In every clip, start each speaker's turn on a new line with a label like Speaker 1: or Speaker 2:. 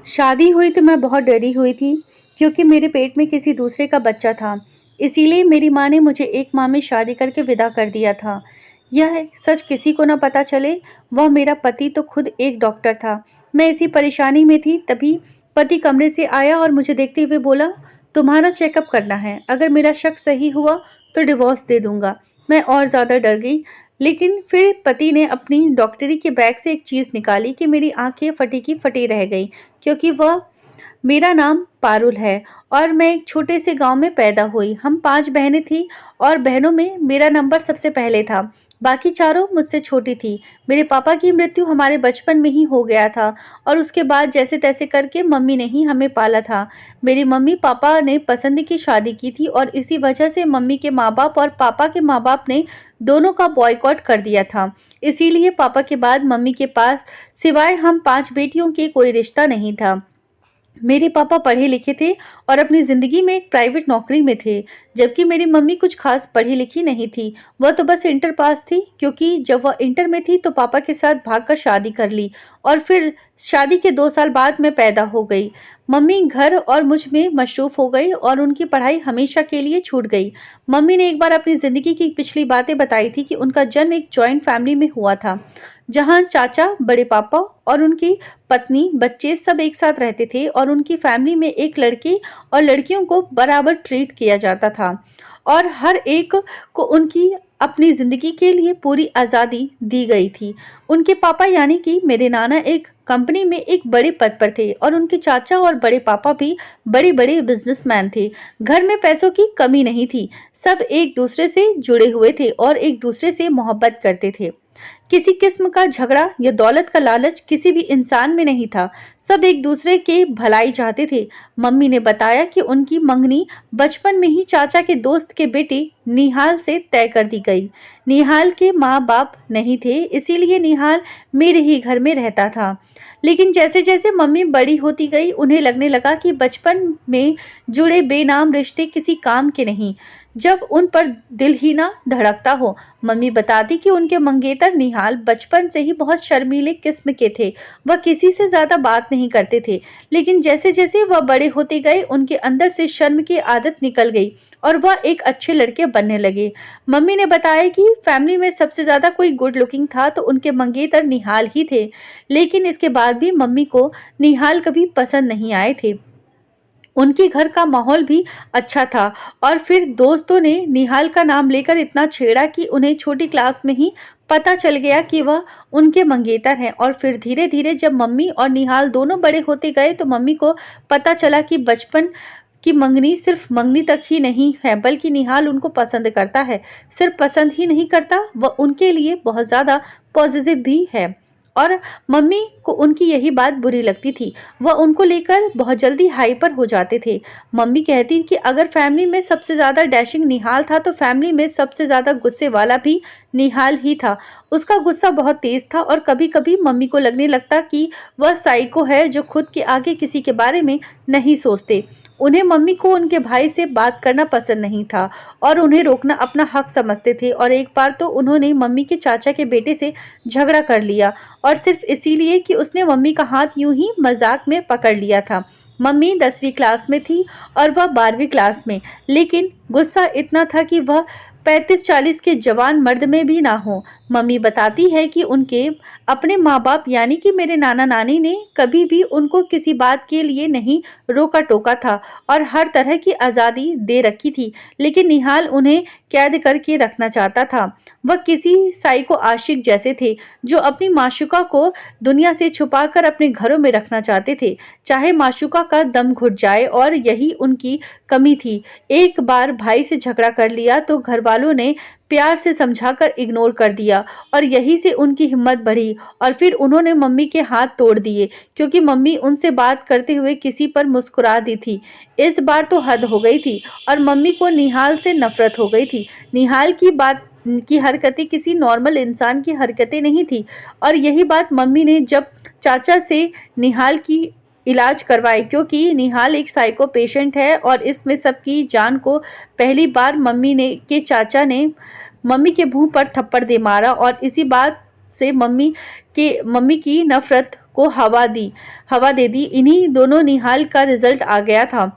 Speaker 1: शादी हुई तो मैं बहुत डरी हुई थी क्योंकि मेरे पेट में किसी दूसरे का बच्चा था। इसीलिए मेरी माँ ने मुझे 1 माह में शादी करके विदा कर दिया था। यह सच किसी को ना पता चले, वह मेरा पति तो खुद एक डॉक्टर था। मैं इसी परेशानी में थी, तभी पति कमरे से आया और मुझे देखते हुए बोला, तुम्हारा चेकअप करना है। अगर मेरा शक सही हुआ तो डिवोर्स दे दूंगा। मैं और ज़्यादा डर गई। लेकिन फिर पति ने अपनी डॉक्टरी के बैग से एक चीज़ निकाली कि मेरी आंखें फटी की फटी रह गई, क्योंकि वह मेरा नाम पारुल है और मैं एक छोटे से गांव में पैदा हुई। हम 5 बहनें थीं और बहनों में मेरा नंबर सबसे पहले था। बाकी चारों मुझसे छोटी थी। मेरे पापा की मृत्यु हमारे बचपन में ही हो गया था और उसके बाद जैसे तैसे करके मम्मी ने ही हमें पाला था। मेरी मम्मी पापा ने पसंद की शादी की थी और इसी वजह से मम्मी के माँ बाप और पापा के माँ बाप ने दोनों का बॉयकॉट कर दिया था। इसीलिए पापा के बाद मम्मी के पास सिवाय हम 5 बेटियों के कोई रिश्ता नहीं था। मेरे पापा पढ़े लिखे थे और अपनी ज़िंदगी में एक प्राइवेट नौकरी में थे, जबकि मेरी मम्मी कुछ खास पढ़ी लिखी नहीं थी। वह तो बस इंटर पास थी, क्योंकि जब वह इंटर में थी तो पापा के साथ भागकर शादी कर ली और फिर शादी के 2 साल बाद मैं पैदा हो गई। मम्मी घर और मुझ में मशरूफ़ हो गई और उनकी पढ़ाई हमेशा के लिए छूट गई। मम्मी ने एक बार अपनी ज़िंदगी की पिछली बातें बताई थी कि उनका जन्म एक जॉइंट फैमिली में हुआ था, जहाँ चाचा, बड़े पापा और उनकी पत्नी, बच्चे सब एक साथ रहते थे और उनकी फैमिली में एक लड़की और लड़कियों को बराबर ट्रीट किया जाता था और हर एक को उनकी अपनी ज़िंदगी के लिए पूरी आज़ादी दी गई थी। उनके पापा यानी कि मेरे नाना एक कंपनी में एक बड़े पद पर थे और उनके चाचा और बड़े पापा भी बड़े-बड़े बिजनेसमैन थे। घर में पैसों की कमी नहीं थी। सब एक दूसरे से जुड़े हुए थे और एक दूसरे से मोहब्बत करते थे। किसी किस्म का झगड़ा या दौलत का लालच किसी भी इंसान में नहीं था। सब एक दूसरे के भलाई चाहते थे। मम्मी ने बताया कि उनकी मंगनी बचपन में ही चाचा के दोस्त के बेटे निहाल से तय कर दी गई। निहाल के माँ बाप नहीं थे, इसीलिए निहाल मेरे ही घर में रहता था। लेकिन जैसे जैसे मम्मी बड़ी होती गई, उन्हें लगने लगा कि बचपन में जुड़े बेनाम रिश्ते किसी काम के नहीं, जब उन पर दिल ही ना धड़कता हो। मम्मी बताती कि उनके मंगेतर निहाल बचपन से ही बहुत शर्मीले किस्म के थे। वह किसी से ज़्यादा बात नहीं करते थे, लेकिन जैसे जैसे वह बड़े होते गए, उनके अंदर से शर्म की आदत निकल गई और वह एक अच्छे लड़के बनने लगे। मम्मी ने बताया कि फैमिली में सबसे ज़्यादा कोई गुड लुकिंग था तो उनके मंगेतर निहाल ही थे, लेकिन इसके बाद भी मम्मी को निहाल कभी पसंद नहीं आए थे। उनके घर का माहौल भी अच्छा था और फिर दोस्तों ने निहाल का नाम लेकर इतना छेड़ा कि उन्हें छोटी क्लास में ही पता चल गया कि वह उनके मंगेतर हैं। और फिर धीरे धीरे जब मम्मी और निहाल दोनों बड़े होते गए तो मम्मी को पता चला कि बचपन की मंगनी सिर्फ मंगनी तक ही नहीं है, बल्कि निहाल उनको पसंद करता है। सिर्फ पसंद ही नहीं करता, वह उनके लिए बहुत ज़्यादा पॉजिटिव भी है। और मम्मी को उनकी यही बात बुरी लगती थी। वह उनको लेकर बहुत जल्दी हाइपर हो जाते थे। मम्मी कहती कि अगर फैमिली में सबसे ज़्यादा डैशिंग निहाल था तो फैमिली में सबसे ज़्यादा गुस्से वाला भी निहाल ही था। उसका गुस्सा बहुत तेज था और कभी-कभी मम्मी को लगने लगता कि वह साइको है जो खुद के आगे किसी के बारे में नहीं सोचते। उन्हें मम्मी को उनके भाई से बात करना पसंद नहीं था और उन्हें रोकना अपना हक समझते थे। और एक बार तो उन्होंने मम्मी के चाचा के बेटे से झगड़ा कर लिया, और सिर्फ इसीलिए कि उसने मम्मी का हाथ यूं ही मजाक में पकड़ लिया था। मम्मी 10वीं क्लास में थी और वह 12वीं क्लास में, लेकिन गुस्सा इतना था कि वह 35-40 के जवान मर्द में भी ना हो। मम्मी बताती है कि उनके अपने माँ बाप यानी कि मेरे नाना नानी ने कभी भी उनको किसी बात के लिए नहीं रोका टोका था और हर तरह की आज़ादी दे रखी थी, लेकिन निहाल उन्हें कैद करके रखना चाहता था। वह किसी साइको आशिक जैसे थे जो अपनी माशूका को दुनिया से छुपाकर अपने घरों में रखना चाहते थे, चाहे माशूका का दम घुट जाए, और यही उनकी कमी थी। एक बार भाई से झगड़ा कर लिया तो घर वालों ने प्यार से समझाकर इग्नोर कर दिया और यहीं से उनकी हिम्मत बढ़ी और फिर उन्होंने मम्मी के हाथ तोड़ दिए, क्योंकि मम्मी उनसे बात करते हुए किसी पर मुस्कुरा दी थी। इस बार तो हद हो गई थी और मम्मी को निहाल से नफरत हो गई थी। निहाल की हरकतें किसी नॉर्मल इंसान की हरकतें नहीं थी और यही बात मम्मी ने जब चाचा से निहाल की इलाज करवाए, क्योंकि निहाल एक साइको पेशेंट है और इसमें सबकी जान को पहली बार मम्मी ने के चाचा ने मम्मी के मुंह पर थप्पड़ दे मारा और इसी बात से मम्मी की नफ़रत को हवा दे दी। इन्हीं दोनों निहाल का रिज़ल्ट आ गया था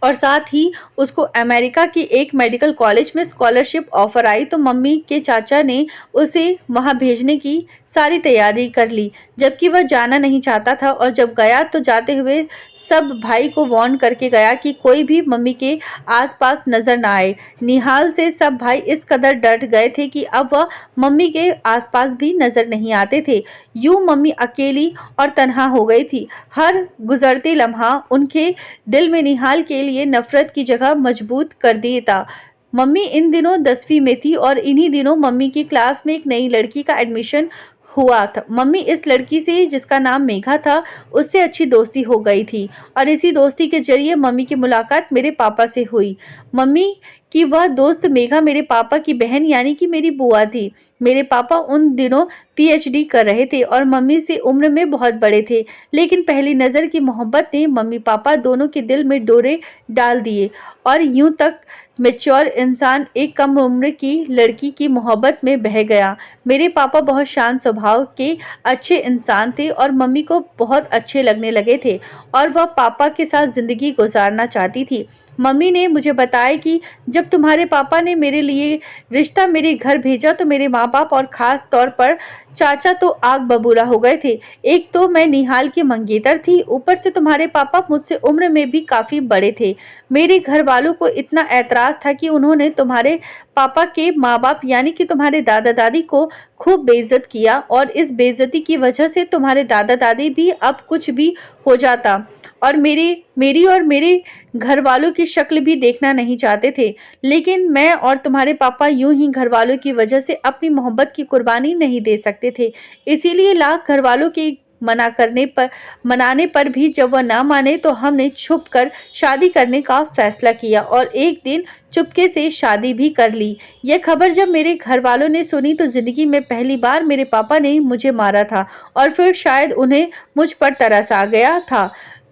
Speaker 1: और साथ ही उसको अमेरिका की एक मेडिकल कॉलेज में स्कॉलरशिप ऑफर आई, तो मम्मी के चाचा ने उसे वहां भेजने की सारी तैयारी कर ली, जबकि वह जाना नहीं चाहता था। और जब गया तो जाते हुए सब भाई को वार्न करके गया कि कोई भी मम्मी के आसपास नजर ना आए। निहाल से सब भाई इस कदर डर गए थे कि अब वह मम्मी के आसपास भी नजर नहीं आते थे। यूं मम्मी अकेली और तन्हा हो गई थी। हर गुजरते लम्हा उनके दिल में निहाल के लिए नफरत की जगह मजबूत कर देता। मम्मी इन दिनों 10वीं में थी और इन्हीं दिनों मम्मी की क्लास में एक नई लड़की का एडमिशन हुआ था। मम्मी इस लड़की से, जिसका नाम मेघा था, उससे अच्छी दोस्ती हो गई थी और इसी दोस्ती के जरिए मम्मी की मुलाकात मेरे पापा से हुई। मम्मी कि वह दोस्त मेघा मेरे पापा की बहन यानी कि मेरी बुआ थी। मेरे पापा उन दिनों पीएचडी कर रहे थे और मम्मी से उम्र में बहुत बड़े थे, लेकिन पहली नज़र की मोहब्बत ने मम्मी पापा दोनों के दिल में डोरे डाल दिए और यूं तक मैच्योर इंसान एक कम उम्र की लड़की की मोहब्बत में बह गया। मेरे पापा बहुत शांत स्वभाव के अच्छे इंसान थे और मम्मी को बहुत अच्छे लगने लगे थे और वह पापा के साथ ज़िंदगी गुजारना चाहती थी। मम्मी ने मुझे बताया कि जब तुम्हारे पापा ने मेरे लिए रिश्ता मेरे घर भेजा तो मेरे माँ बाप और ख़ास तौर पर चाचा तो आग बबूला हो गए थे। एक तो मैं निहाल की मंगेतर थी, ऊपर से तुम्हारे पापा मुझसे उम्र में भी काफ़ी बड़े थे। मेरे घर वालों को इतना ऐतराज़ था कि उन्होंने तुम्हारे पापा के माँ बाप यानी कि तुम्हारे दादा दादी को खूब बेइज्जत किया और इस बेइज्जती की वजह से तुम्हारे दादा दादी भी अब कुछ भी हो जाता और मेरी और मेरे घर वालों की शक्ल भी देखना नहीं चाहते थे। लेकिन मैं और तुम्हारे पापा यूं ही घर वालों की वजह से अपनी मोहब्बत की कुर्बानी नहीं दे सकते थे। इसीलिए लाख घर वालों के मनाने पर भी जब वह ना माने तो हमने छुप कर शादी करने का फैसला किया और एक दिन चुपके से शादी भी कर ली। यह खबर जब मेरे घर वालों ने सुनी तो जिंदगी में पहली बार मेरे पापा ने मुझे मारा था और फिर शायद उन्हें मुझ पर तरस आ गया था,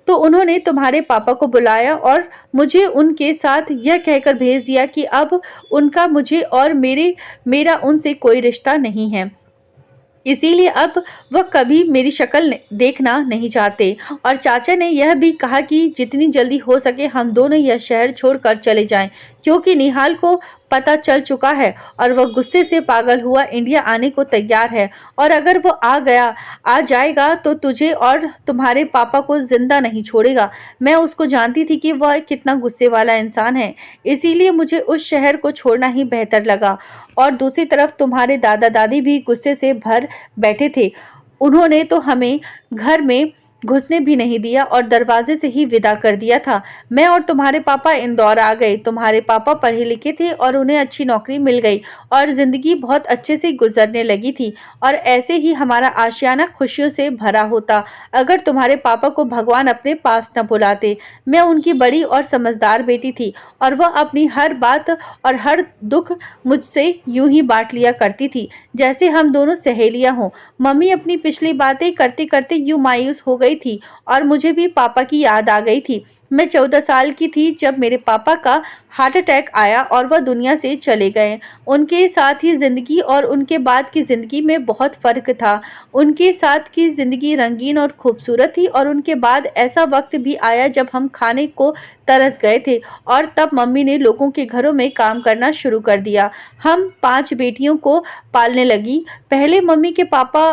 Speaker 1: तो उन्होंने तुम्हारे पापा को बुलाया और मुझे उनके साथ यह कहकर भेज दिया कि अब उनका मुझे और मेरा उनसे कोई रिश्ता नहीं है। इसीलिए अब वह कभी मेरी शक्ल देखना नहीं चाहते और चाचा ने यह भी कहा कि जितनी जल्दी हो सके हम दोनों यह शहर छोड़कर चले जाएं, क्योंकि निहाल को पता चल चुका है और वह गुस्से से पागल हुआ इंडिया आने को तैयार है और अगर वो आ जाएगा तो तुझे और तुम्हारे पापा को जिंदा नहीं छोड़ेगा। मैं उसको जानती थी कि वह कितना गुस्से वाला इंसान है, इसीलिए मुझे उस शहर को छोड़ना ही बेहतर लगा। और दूसरी तरफ तुम्हारे दादा दादी भी गुस्से से भर बैठे थे। उन्होंने तो हमें घर में घुसने भी नहीं दिया और दरवाजे से ही विदा कर दिया था। मैं और तुम्हारे पापा इंदौर आ गए। तुम्हारे पापा पढ़े लिखे थे और उन्हें अच्छी नौकरी मिल गई और जिंदगी बहुत अच्छे से गुजरने लगी थी और ऐसे ही हमारा आशियाना खुशियों से भरा होता अगर तुम्हारे पापा को भगवान अपने पास न बुलाते। मैं उनकी बड़ी और समझदार बेटी थी और वह अपनी हर बात और हर दुख मुझसे यूं ही बांट लिया करती थी जैसे हम दोनों सहेलियां हों। मम्मी अपनी पिछली बातें करते करते यूं मायूस हो गई थी और मुझे भी पापा की याद आ गई थी। मैं 14 साल की थी जब मेरे पापा का हार्ट अटैक आया और वह दुनिया से चले गए। उनके साथ ही जिंदगी और उनके बाद की जिंदगी में बहुत फर्क था। उनके साथ की जिंदगी रंगीन और खूबसूरत थी और उनके बाद ऐसा वक्त भी आया जब हम खाने को तरस गए थे और तब मम्मी ने लोगों के घरों में काम करना शुरू कर दिया। हम 5 बेटियों को पालने लगी। पहले मम्मी के पापा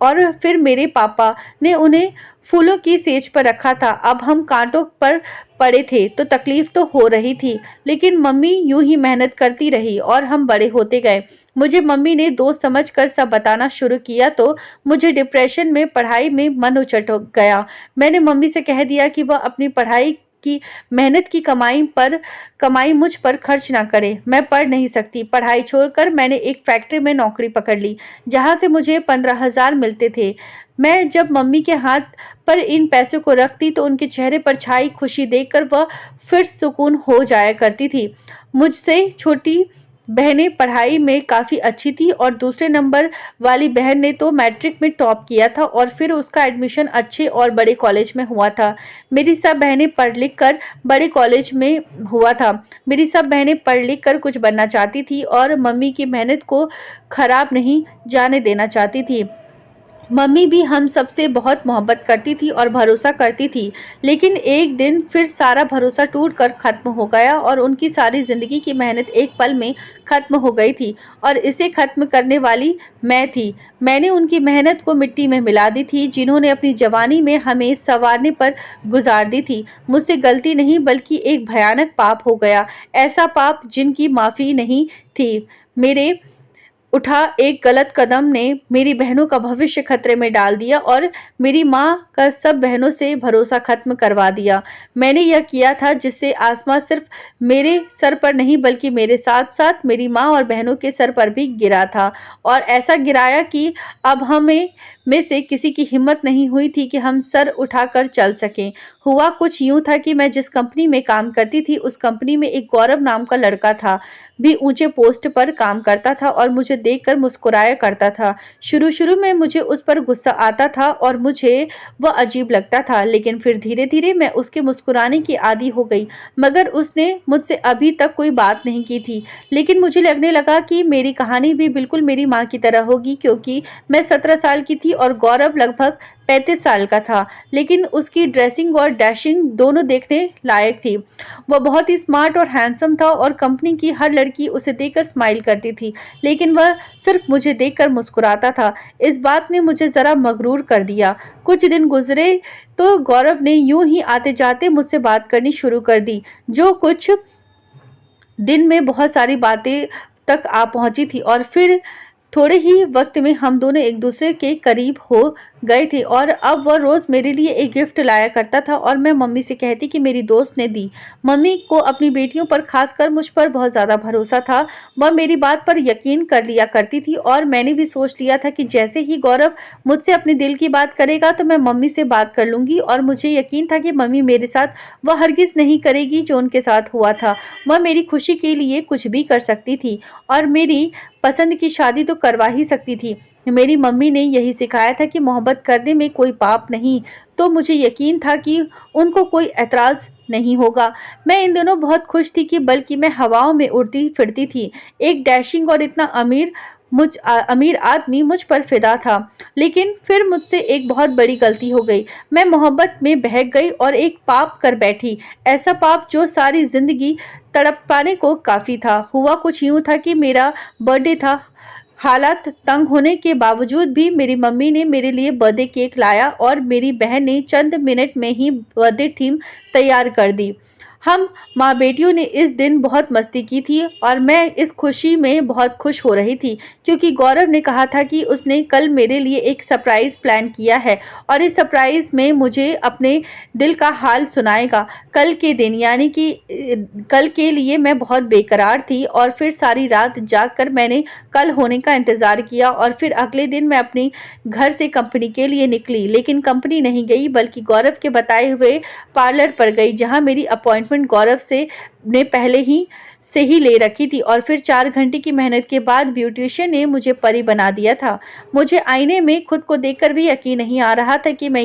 Speaker 1: और फिर मेरे पापा ने उन्हें फूलों की सेज पर रखा था। अब हम कांटों पर पड़े थे तो तकलीफ तो हो रही थी, लेकिन मम्मी यूं ही मेहनत करती रही और हम बड़े होते गए। मुझे मम्मी ने दोस्त समझकर सब बताना शुरू किया तो मुझे डिप्रेशन में पढ़ाई में मन उचट गया। मैंने मम्मी से कह दिया कि वह अपनी पढ़ाई की मेहनत की कमाई मुझ पर खर्च ना करे। मैं पढ़ नहीं सकती। पढ़ाई छोड़कर मैंने एक फैक्ट्री में नौकरी पकड़ ली जहां से मुझे 15,000 मिलते थे। मैं जब मम्मी के हाथ पर इन पैसों को रखती तो उनके चेहरे पर छाई खुशी देखकर वह फिर सुकून हो जाया करती थी। मुझसे छोटी बहनें पढ़ाई में काफ़ी अच्छी थी और दूसरे नंबर वाली बहन ने तो मैट्रिक में टॉप किया था और फिर उसका एडमिशन अच्छे और बड़े कॉलेज में हुआ था। मेरी सब बहनें पढ़ लिख कर बड़े कॉलेज में हुआ था। मेरी सब बहनें पढ़ लिख कर कुछ बनना चाहती थी और मम्मी की मेहनत को खराब नहीं जाने देना चाहती थी। मम्मी भी हम सबसे बहुत मोहब्बत करती थी और भरोसा करती थी, लेकिन एक दिन फिर सारा भरोसा टूट कर ख़त्म हो गया और उनकी सारी ज़िंदगी की मेहनत एक पल में ख़त्म हो गई थी और इसे ख़त्म करने वाली मैं थी। मैंने उनकी मेहनत को मिट्टी में मिला दी थी, जिन्होंने अपनी जवानी में हमें सँवारने पर गुज़ार दी थी। मुझसे गलती नहीं बल्कि एक भयानक पाप हो गया, ऐसा पाप जिनकी माफ़ी नहीं थी। मेरे उठा एक गलत कदम ने मेरी बहनों का भविष्य खतरे में डाल दिया और मेरी माँ का सब बहनों से भरोसा खत्म करवा दिया। मैंने यह किया था जिससे आसमां सिर्फ मेरे सर पर नहीं बल्कि मेरे साथ साथ मेरी माँ और बहनों के सर पर भी गिरा था और ऐसा गिराया कि अब हमें में से किसी की हिम्मत नहीं हुई थी कि हम सर उठाकर चल सकें। हुआ कुछ यूं था कि मैं जिस कंपनी में काम करती थी उस कंपनी में एक गौरव नाम का लड़का था, भी ऊंचे पोस्ट पर काम करता था और मुझे देखकर मुस्कुराया करता था। शुरू-शुरू में मुझे उस पर गुस्सा आता था और मुझे वह अजीब लगता था, लेकिन फिर धीरे-धीरे मैं उसके मुस्कुराने की आदी हो गई। मगर उसने मुझसे अभी तक कोई बात नहीं की थी, लेकिन मुझे लगने लगा कि मेरी कहानी भी बिल्कुल मेरी माँ की तरह होगी, क्योंकि मैं 17 साल की थी और गौरव लगभग 35 साल का था, लेकिन उसकी ड्रेसिंग और डैशिंग दोनों देखने लायक थी। वह बहुत ही स्मार्ट और हैंडसम था और कंपनी की हर लड़की उसे देखकर स्माइल करती थी, लेकिन वह सिर्फ मुझे देखकर मुस्कुराता था। इस बात ने मुझे ज़रा मगरूर कर दिया। कुछ दिन गुजरे तो गौरव ने यूं ही आते जाते मुझसे बात करनी शुरू कर दी, जो कुछ दिन में बहुत सारी बातें तक आ पहुंची थी और फिर थोड़े ही वक्त में हम दोनों एक दूसरे के करीब हो गए थे और अब वह रोज़ मेरे लिए एक गिफ्ट लाया करता था और मैं मम्मी से कहती कि मेरी दोस्त ने दी। मम्मी को अपनी बेटियों पर खासकर मुझ पर बहुत ज़्यादा भरोसा था। वह मेरी बात पर यकीन कर लिया करती थी और मैंने भी सोच लिया था कि जैसे ही गौरव मुझसे अपने दिल की बात करेगा तो मैं मम्मी से बात कर लूँगी और मुझे यकीन था कि मम्मी मेरे साथ वह हरगिज़ नहीं करेगी जो उनके साथ हुआ था। वह मेरी खुशी के लिए कुछ भी कर सकती थी और मेरी पसंद की शादी तो करवा ही सकती थी। मेरी मम्मी ने यही सिखाया था कि मोहब्बत करने में कोई पाप नहीं, तो मुझे यकीन था कि उनको कोई एतराज़ नहीं होगा। मैं इन दिनों बहुत खुश थी कि बल्कि मैं हवाओं में उड़ती फिरती थी। एक डैशिंग और इतना अमीर आदमी मुझ पर फिदा था, लेकिन फिर मुझसे एक बहुत बड़ी गलती हो गई। मैं मोहब्बत में बहक गई और एक पाप कर बैठी, ऐसा पाप जो सारी जिंदगी तड़प पाने को काफ़ी था। हुआ कुछ यूं था कि मेरा बर्थडे था। हालात तंग होने के बावजूद भी मेरी मम्मी ने मेरे लिए बर्थडे केक लाया और मेरी बहन ने चंद मिनट में ही बर्थडे थीम तैयार कर दी। हम माँ बेटियों ने इस दिन बहुत मस्ती की थी और मैं इस खुशी में बहुत खुश हो रही थी, क्योंकि गौरव ने कहा था कि उसने कल मेरे लिए एक सरप्राइज़ प्लान किया है और इस सरप्राइज़ में मुझे अपने दिल का हाल सुनाएगा। कल के दिन यानी कि कल के लिए मैं बहुत बेकरार थी और फिर सारी रात जागकर मैंने कल होने का इंतज़ार किया और फिर अगले दिन मैं अपने घर से कंपनी के लिए निकली, लेकिन कंपनी नहीं गई बल्कि गौरव के बताए हुए पार्लर पर गई, जहां मेरी अपॉइंटमेंट गौरव से ने पहले ही से ही ले रखी थी और फिर 4 घंटे की मेहनत के बाद ब्यूटिशियन ने मुझे परी बना दिया था। मुझे आईने में खुद को देखकर भी यकीन नहीं आ रहा था कि मैं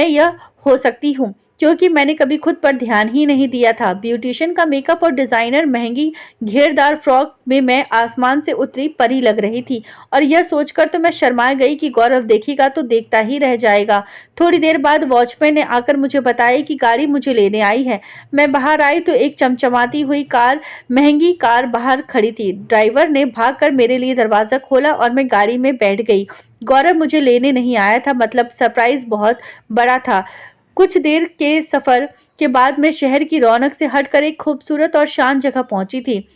Speaker 1: यह हो सकती हूँ, क्योंकि मैंने कभी खुद पर ध्यान ही नहीं दिया था। ब्यूटिशियन का मेकअप और डिज़ाइनर महंगी घेरदार फ्रॉक में मैं आसमान से उतरी परी लग रही थी और यह सोचकर तो मैं शर्मा गई कि गौरव देखेगा तो देखता ही रह जाएगा। थोड़ी देर बाद वॉचमैन ने आकर मुझे बताया कि गाड़ी मुझे लेने आई है। मैं बाहर आई तो एक चमचमाती हुई महंगी कार बाहर खड़ी थी। ड्राइवर ने भागकर मेरे लिए दरवाज़ा खोला और मैं गाड़ी में बैठ गई। गौरव मुझे लेने नहीं आया था, मतलब सरप्राइज़ बहुत बड़ा था। कुछ देर के सफ़र के बाद मैं शहर की रौनक से हटकर एक खूबसूरत और शांत जगह पहुंची थी।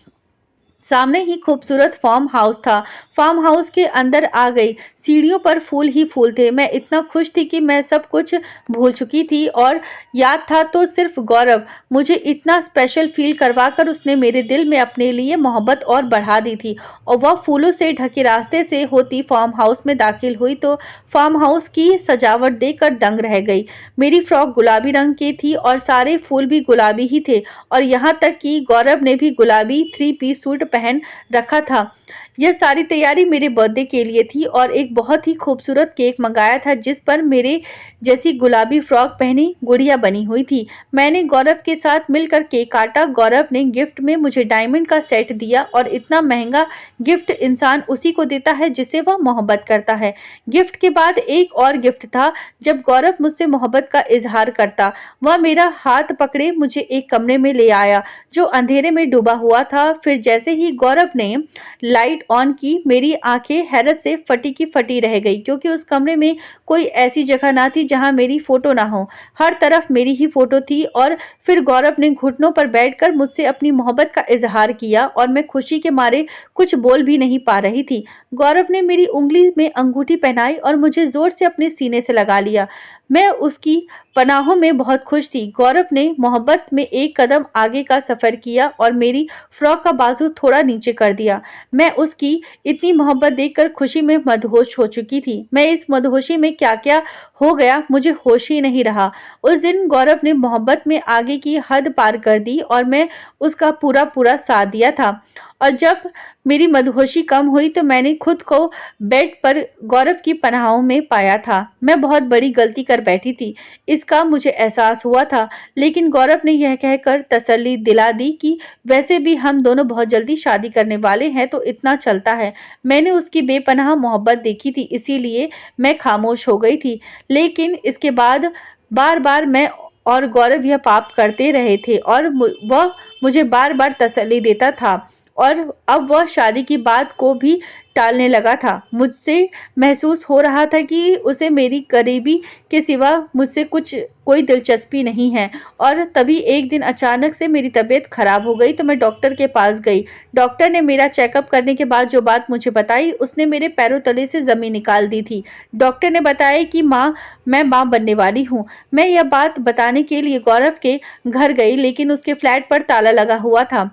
Speaker 1: सामने ही खूबसूरत फार्म हाउस था। फार्म हाउस के अंदर आ गई। सीढ़ियों पर फूल ही फूल थे। मैं इतना खुश थी कि मैं सब कुछ भूल चुकी थी और याद था तो सिर्फ गौरव। मुझे इतना स्पेशल फील करवाकर उसने मेरे दिल में अपने लिए मोहब्बत और बढ़ा दी थी और वह फूलों से ढके रास्ते से होती फार्म हाउस में दाखिल हुई तो फार्म हाउस की सजावट देखकर दंग रह गई। मेरी फ्रॉक गुलाबी रंग की थी और सारे फूल भी गुलाबी ही थे और यहाँ तक कि गौरव ने भी गुलाबी 3 पीस सूट पहन रखा था। यह सारी तैयारी मेरे बर्थडे के लिए थी और एक बहुत ही खूबसूरत केक मंगाया था जिस पर मेरे जैसी गुलाबी फ्रॉक पहनी गुड़िया बनी हुई थी। मैंने गौरव के साथ मिलकर केक काटा। गौरव ने गिफ्ट में मुझे डायमंड का सेट दिया और इतना महंगा गिफ्ट इंसान उसी को देता है जिसे वह मोहब्बत करता है। गिफ्ट के बाद एक और गिफ्ट था। जब गौरव मुझसे मोहब्बत का इजहार करता, वह मेरा हाथ पकड़े मुझे एक कमरे में ले आया जो अंधेरे में डूबा हुआ था। फिर जैसे ही गौरव ने लाइट ऑन की, मेरी आंखें हैरत से फटी की फटी रह गई क्योंकि उस कमरे में कोई ऐसी जगह ना थी जहां मेरी फोटो ना हो। हर तरफ मेरी ही फोटो थी। और फिर गौरव ने घुटनों पर बैठकर मुझसे अपनी मोहब्बत का इजहार किया और मैं खुशी के मारे कुछ बोल भी नहीं पा रही थी। गौरव ने मेरी उंगली में अंगूठी पहनाई और मुझे जोर से अपने सीने से लगा लिया। मैं उसकी पनाहों में बहुत खुश थी। गौरव ने मोहब्बत में एक कदम आगे का सफर किया और मेरी फ्रॉक का बाजू थोड़ा नीचे कर दिया। मैं उसकी इतनी मोहब्बत देखकर खुशी में मदहोश हो चुकी थी। मैं इस मदहोशी में क्या क्या हो गया मुझे होश ही नहीं रहा। उस दिन गौरव ने मोहब्बत में आगे की हद पार कर दी और मैं उसका पूरा पूरा साथ दिया था। और जब मेरी मदहोशी कम हुई तो मैंने खुद को बेड पर गौरव की पनाहों में पाया था। मैं बहुत बड़ी गलती कर बैठी थी, इसका मुझे एहसास हुआ था। लेकिन गौरव ने यह कहकर तसल्ली दिला दी कि वैसे भी हम दोनों बहुत जल्दी शादी करने वाले हैं, तो इतना चलता है। मैंने उसकी बेपनाह मोहब्बत देखी थी, इसीलिए मैं खामोश हो गई थी। लेकिन इसके बाद बार बार मैं और गौरव यह पाप करते रहे थे और वह मुझे बार बार तसल्ली देता था और अब वह शादी की बात को भी टालने लगा था। मुझसे महसूस हो रहा था कि उसे मेरी करीबी के सिवा मुझसे कोई दिलचस्पी नहीं है। और तभी एक दिन अचानक से मेरी तबीयत खराब हो गई तो मैं डॉक्टर के पास गई। डॉक्टर ने मेरा चेकअप करने के बाद जो बात मुझे बताई, उसने मेरे पैरों तले से जमीन निकाल दी थी। डॉक्टर ने बताया कि मैं माँ बनने वाली हूँ। मैं यह बात बताने के लिए गौरव के घर गई, लेकिन उसके फ्लैट पर ताला लगा हुआ था।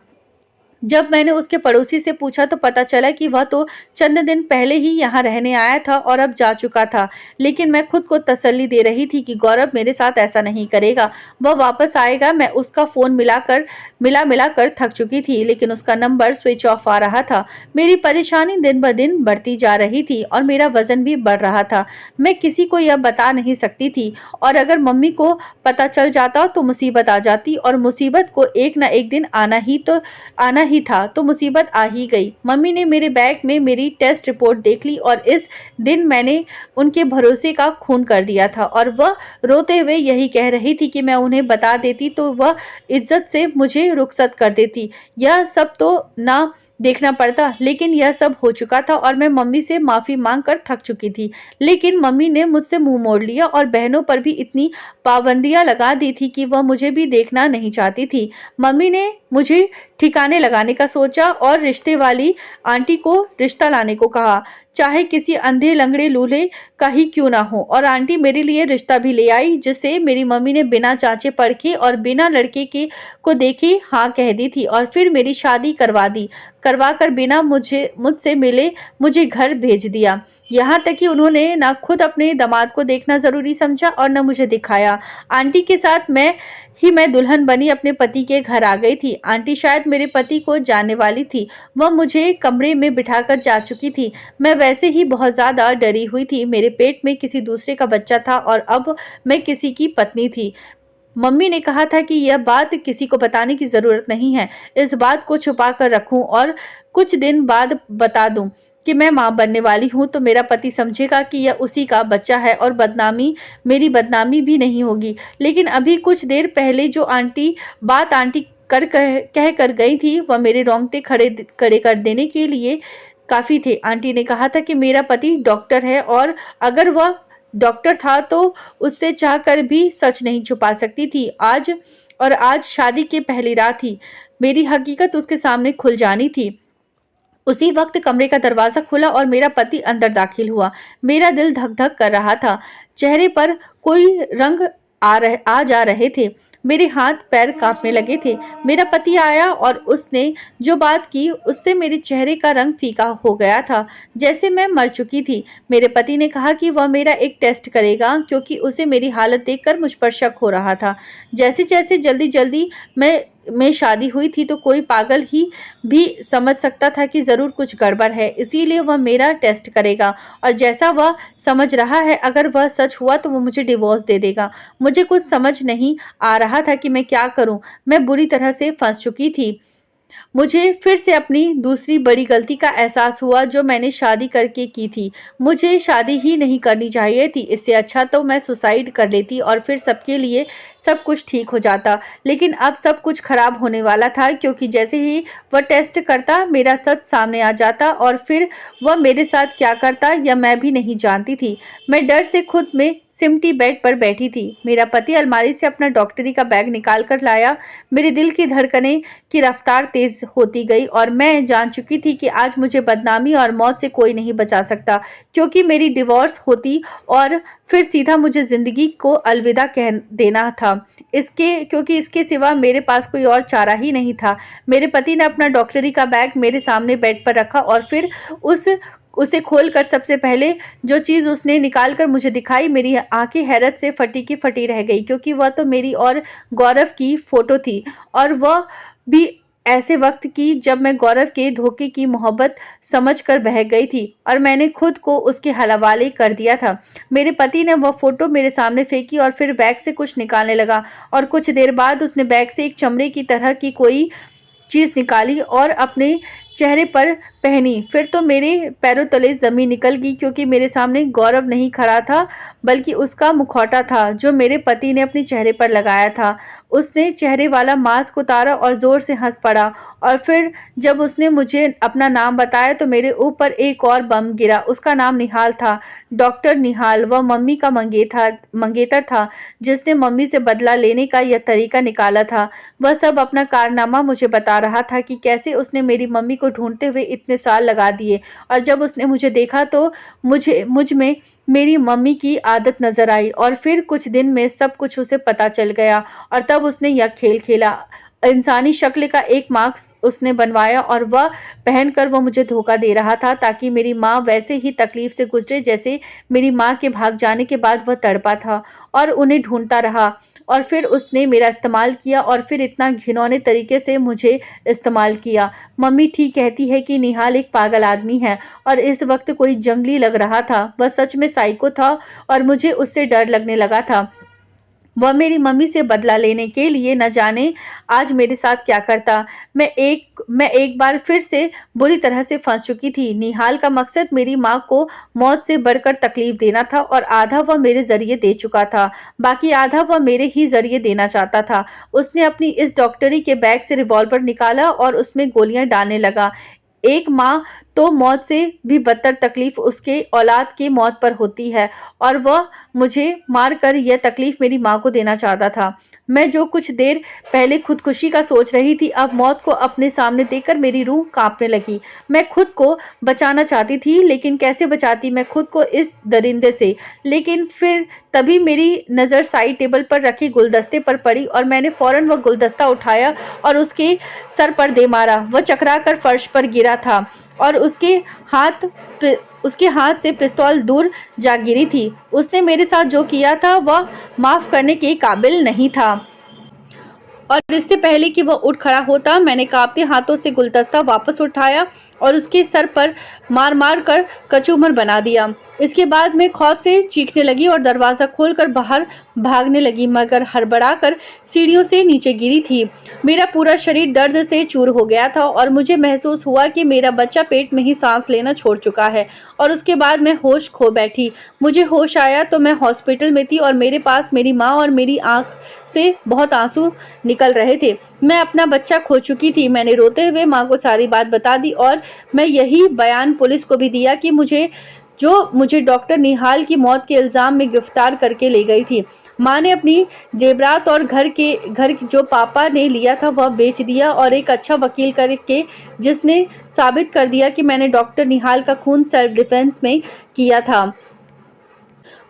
Speaker 1: जब मैंने उसके पड़ोसी से पूछा तो पता चला कि वह तो चंद दिन पहले ही यहाँ रहने आया था और अब जा चुका था। लेकिन मैं खुद को तसल्ली दे रही थी कि गौरव मेरे साथ ऐसा नहीं करेगा, वह वापस आएगा। मैं उसका फोन मिला कर थक चुकी थी, लेकिन उसका नंबर स्विच ऑफ आ रहा था। मेरी परेशानी दिन ब दिन बढ़ती जा रही थी और मेरा वजन भी बढ़ रहा था। मैं किसी को यह बता नहीं सकती थी और अगर मम्मी को पता चल जाता तो मुसीबत आ जाती और मुसीबत को एक न एक दिन आना ही था। तो मुसीबत आ ही गई। मम्मी ने मेरे बैग में मेरी टेस्ट रिपोर्ट देख ली और इस दिन मैंने उनके भरोसे का खून कर दिया था और वह रोते हुए यही कह रही थी कि मैं उन्हें बता देती तो वह इज्जत से मुझे रुखसत कर देती। यह सब तो ना देखना पड़ता, लेकिन यह सब हो चुका था और मैं मम्मी से माफी मांगकर थक चुकी थी। लेकिन मम्मी ने मुझसे मुंह मोड़ लिया और बहनों पर भी इतनी पाबंदियां लगा दी थी कि वह मुझे भी देखना नहीं चाहती थी। मम्मी ने मुझे ठिकाने लगाने का सोचा और रिश्ते वाली आंटी को रिश्ता लाने को कहा, चाहे किसी अंधे लंगड़े लूल्हे का ही क्यों ना हो। और आंटी मेरे लिए रिश्ता भी ले आई, जिसे मेरी मम्मी ने बिना जांचे परखे और बिना लड़के के को देखे हाँ कह दी थी और फिर मेरी शादी करवा कर बिना मुझसे मिले मुझे घर भेज दिया। यहाँ तक कि उन्होंने ना खुद अपने दामाद को देखना जरूरी समझा और न मुझे दिखाया। आंटी के साथ मैं दुल्हन बनी अपने पति के घर आ गई थी। आंटी शायद मेरे पति को जानने वाली थी। वह मुझे कमरे में बिठाकर जा चुकी थी। मैं वैसे ही बहुत ज्यादा डरी हुई थी। मेरे पेट में किसी दूसरे का बच्चा था और अब मैं किसी की पत्नी थी। मम्मी ने कहा था कि यह बात किसी को बताने की जरूरत नहीं है, इस बात को छुपा कर रखूं और कुछ दिन बाद बता दूं कि मैं मां बनने वाली हूं, तो मेरा पति समझेगा कि यह उसी का बच्चा है और मेरी बदनामी भी नहीं होगी। लेकिन अभी कुछ देर पहले जो आंटी कह कर गई थी, वह मेरे रोंगटे खड़े कर देने के लिए काफी थे। आंटी ने कहा था कि मेरा पति डॉक्टर है और अगर वह डॉक्टर था तो उससे चाहकर भी सच नहीं छुपा सकती थी। आज शादी की पहली रात थी। मेरी हकीकत उसके सामने खुल जानी थी। उसी वक्त कमरे का दरवाजा खुला और मेरा पति अंदर दाखिल हुआ। मेरा दिल धक धक कर रहा था। चेहरे पर कोई रंग आ जा रहे थे। मेरे हाथ पैर कांपने लगे थे। मेरा पति आया और उसने जो बात की उससे मेरे चेहरे का रंग फीका हो गया था, जैसे मैं मर चुकी थी। मेरे पति ने कहा कि वह मेरा एक टेस्ट करेगा क्योंकि उसे मेरी हालत देखकर मुझ पर शक हो रहा था। जैसे जैसे जल्दी जल्दी मैं में शादी हुई थी तो कोई पागल ही भी समझ सकता था कि ज़रूर कुछ गड़बड़ है, इसीलिए वह मेरा टेस्ट करेगा और जैसा वह समझ रहा है अगर वह सच हुआ तो वो मुझे डिवोर्स दे देगा। मुझे कुछ समझ नहीं आ रहा था कि मैं क्या करूं। मैं बुरी तरह से फंस चुकी थी। मुझे फिर से अपनी दूसरी बड़ी गलती का एहसास हुआ जो मैंने शादी करके की थी। मुझे शादी ही नहीं करनी चाहिए थी, इससे अच्छा तो मैं सुसाइड कर लेती और फिर सबके लिए सब कुछ ठीक हो जाता। लेकिन अब सब कुछ खराब होने वाला था क्योंकि जैसे ही वह टेस्ट करता मेरा सच सामने आ जाता और फिर वह मेरे साथ क्या करता यह मैं भी नहीं जानती थी। मैं डर से खुद में सिमटी बेड पर बैठी थी। मेरा पति अलमारी से अपना डॉक्टरी का बैग निकाल कर लाया। मेरे दिल की धड़कनें की रफ्तार तेज होती गई और मैं जान चुकी थी कि आज मुझे बदनामी और मौत से कोई नहीं बचा सकता क्योंकि मेरी डिवोर्स होती और फिर सीधा मुझे जिंदगी को अलविदा कह देना था। क्योंकि इसके सिवा मेरे पास कोई और चारा ही नहीं था। मेरे पति ने अपना डॉक्टरी का बैग मेरे सामने बेड पर रखा और फिर उसे खोलकर सबसे पहले जो चीज़ उसने निकाल कर मुझे दिखाई, मेरी आंखें हैरत से फटी की फटी रह गई क्योंकि वह तो मेरी और गौरव की फोटो थी और वह भी ऐसे वक्त की जब मैं गौरव के धोखे की मोहब्बत समझकर बह गई थी और मैंने खुद को उसके हवाले कर दिया था। मेरे पति ने वह फोटो मेरे सामने फेंकी और फिर बैग से कुछ निकालने लगा और कुछ देर बाद उसने बैग से एक चमड़े की तरह की कोई चीज़ निकाली और अपने चेहरे पर पहनी। फिर तो मेरे पैरों तले ज़मीन निकल गई क्योंकि मेरे सामने गौरव नहीं खड़ा था बल्कि उसका मुखौटा था जो मेरे पति ने अपने चेहरे पर लगाया था। उसने चेहरे वाला मास्क उतारा और ज़ोर से हंस पड़ा और फिर जब उसने मुझे अपना नाम बताया तो मेरे ऊपर एक और बम गिरा। उसका नाम निहाल था, डॉक्टर निहाल। वह मम्मी का मंगेतर था जिसने मम्मी से बदला लेने का यह तरीका निकाला था। वह सब अपना कारनामा मुझे बता रहा था कि कैसे उसने मेरी मम्मी को ढूंढते हुए इतने साल लगा दिए और जब उसने मुझे देखा तो मुझ में मेरी मम्मी की आदत नजर आई और फिर कुछ दिन में सब कुछ उसे पता चल गया और तब उसने यह खेल खेला। इंसानी शक्ल का एक मास्क उसने बनवाया और वह पहनकर वो मुझे धोखा दे रहा था ताकि मेरी माँ वैसे ही तकलीफ से गुजरे जैसे मेरी माँ के भाग जाने के बाद वह तड़पा था और उन्हें ढूंढता रहा। और फिर उसने मेरा इस्तेमाल किया और फिर इतना घिनौने तरीके से मुझे इस्तेमाल किया। मम्मी ठीक कहती है कि निहाल एक पागल आदमी है और इस वक्त कोई जंगली लग रहा था। वह सच में साइको था और मुझे उससे डर लगने लगा था। वह मेरी मम्मी से बदला लेने के लिए न जाने आज मेरे साथ क्या करता। मैं एक बार फिर से बुरी तरह से फंस चुकी थी। निहाल का मकसद मेरी माँ को मौत से बढ़कर तकलीफ देना था और आधा वह मेरे जरिए दे चुका था, बाकी आधा वह मेरे ही जरिए देना चाहता था। उसने अपनी इस डॉक्टरी के बैग से रिवॉल्वर निकाला और उसमें गोलियां डालने लगा। एक माँ तो मौत से भी बदतर तकलीफ उसके औलाद की मौत पर होती है और वह मुझे मारकर यह तकलीफ मेरी माँ को देना चाहता था। मैं जो कुछ देर पहले खुदकुशी का सोच रही थी अब मौत को अपने सामने देखकर मेरी रूह कांपने लगी। मैं खुद को बचाना चाहती थी लेकिन कैसे बचाती मैं खुद को इस दरिंदे से। लेकिन फिर तभी मेरी नज़र साइड टेबल पर रखे गुलदस्ते पर पड़ी और मैंने फौरन वह गुलदस्ता उठाया और उसके सर पर दे मारा। वह चकरा कर फर्श पर गिरा था और उसके हाथ से पिस्तौल दूर जा गिरी थी। उसने मेरे साथ जो किया था वह माफ़ करने के काबिल नहीं था और इससे पहले कि वह उठ खड़ा होता मैंने कांपते हाथों से गुलदस्ता वापस उठाया और उसके सर पर मार मार कर कचूमर बना दिया। इसके बाद मैं खौफ से चीखने लगी और दरवाज़ा खोलकर बाहर भागने लगी मगर हड़बड़ाकर सीढ़ियों से नीचे गिरी थी। मेरा पूरा शरीर दर्द से चूर हो गया था और मुझे महसूस हुआ कि मेरा बच्चा पेट में ही सांस लेना छोड़ चुका है और उसके बाद मैं होश खो बैठी। मुझे होश आया तो मैं हॉस्पिटल में थी और मेरे पास मेरी माँ और मेरी आँख से बहुत आंसू निकल रहे थे। मैं अपना बच्चा खो चुकी थी। मैंने रोते हुए माँ को सारी बात बता दी और मैं यही बयान पुलिस को भी दिया कि मुझे डॉक्टर निहाल की मौत के इल्ज़ाम में गिरफ्तार करके ले गई थी। माँ ने अपनी जेवरात और घर जो पापा ने लिया था वह बेच दिया और एक अच्छा वकील करके जिसने साबित कर दिया कि मैंने डॉक्टर निहाल का खून सेल्फ डिफेंस में किया था।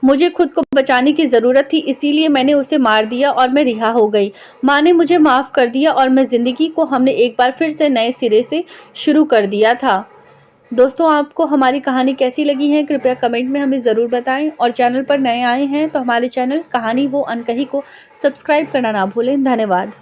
Speaker 1: मुझे खुद को बचाने की ज़रूरत थी इसीलिए मैंने उसे मार दिया और मैं रिहा हो गई। माँ ने मुझे माफ़ कर दिया और मैं ज़िंदगी को हमने एक बार फिर से नए सिरे से शुरू कर दिया था। दोस्तों, आपको हमारी कहानी कैसी लगी है कृपया कमेंट में हमें ज़रूर बताएं और चैनल पर नए आए हैं तो हमारे चैनल कहानी वो अनकही को सब्सक्राइब करना ना भूलें। धन्यवाद।